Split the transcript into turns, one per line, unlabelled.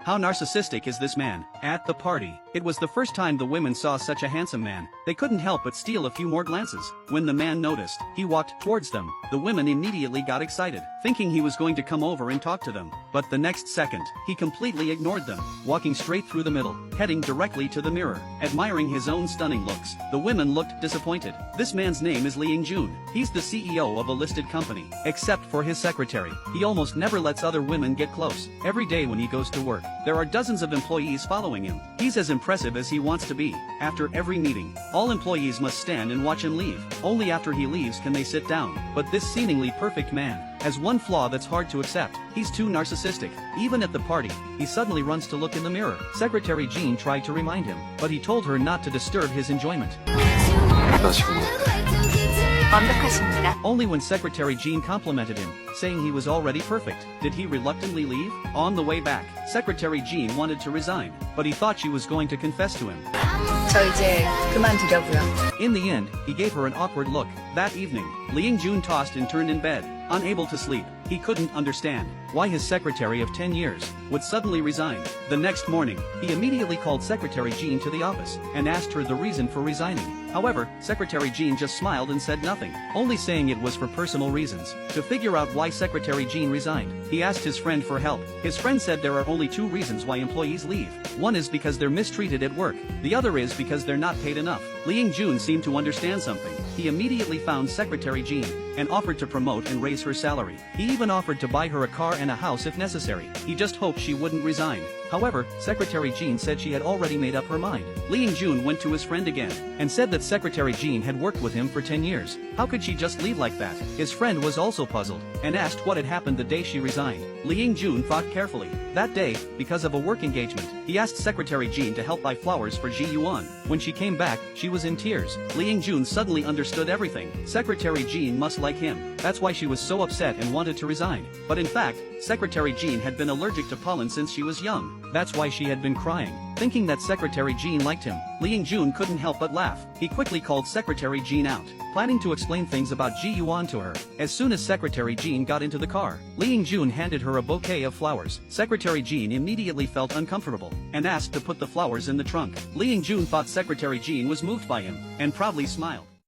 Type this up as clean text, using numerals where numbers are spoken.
How narcissistic is this man? At the party, it was the first time the women saw such a handsome man. They couldn't help but steal a few more glances. When the man noticed, he walked towards them. The women immediately got excited, thinking he was going to come over and talk to them. But the next second, he completely ignored them, walking straight through the middle, heading directly to the mirror, admiring his own stunning looks. The women looked disappointed. This man's name is Lee Ying-jun. He's the CEO of a listed company. Except for his secretary, he almost never lets other women get close. Every day when he goes to work, there are dozens of employees following him. He's as impressive as he wants to be. After every meeting, all employees must stand and watch him leave. Only after he leaves can they sit down. But this seemingly perfect man has one flaw that's hard to accept. He's too narcissistic. Even at the party, he suddenly runs to look in the mirror. Secretary Jean tried to remind him, but he told her not to disturb his enjoyment.
완벽하십니다.
Only when Secretary Jean complimented him, saying he was already perfect, did he reluctantly leave. On the way back, Secretary Jean wanted to resign, but he thought she was going to confess to him.
저 이제 그만두려고요.
In the end, he gave her an awkward look. That evening, Lee Ying-jun tossed and turned in bed, unable to sleep. He couldn't understand why his secretary of 10 years would suddenly resign. The next morning, he immediately called Secretary Jean to the office and asked her the reason for resigning. However, Secretary Jean just smiled and said nothing, only saying it was for personal reasons. To figure out why Secretary Jean resigned, he asked his friend for help. His friend said there are only two reasons why employees leave. One is because they're mistreated at work. The other is because they're not paid enough. Lee Ying-jun seemed to understand something. He immediately found Secretary Jean and offered to promote and raise her salary. He even offered to buy her a car and a house if necessary. He just hoped she wouldn't resign. However, Secretary Jean said she had already made up her mind. Lee Ying-jun went to his friend again and said that Secretary Jean had worked with him for 10 years. How could she just leave like that? His friend was also puzzled and asked what had happened the day she resigned. Lee Ying-jun thought carefully. That day, because of a work engagement, he asked Secretary Jean to help buy flowers for Ji Yuan. When she came back, she was in tears. Lee Ying-jun suddenly understood everything. Secretary Jean must like him. That's why she was so upset and wanted to resign. But in fact, Secretary Jean had been allergic to pollen since she was young. That's why she had been crying. Thinking that Secretary Jean liked him, Lee Ying-jun couldn't help but laugh. He quickly called Secretary Jean out, planning to explain things about Ji Yuan to her. As soon as Secretary Jean got into the car, Lee Ying-jun handed her a bouquet of flowers. Secretary Jean immediately felt uncomfortable and asked to put the flowers in the trunk. Lee Ying-jun thought Secretary Jean was moved by him and proudly smiled.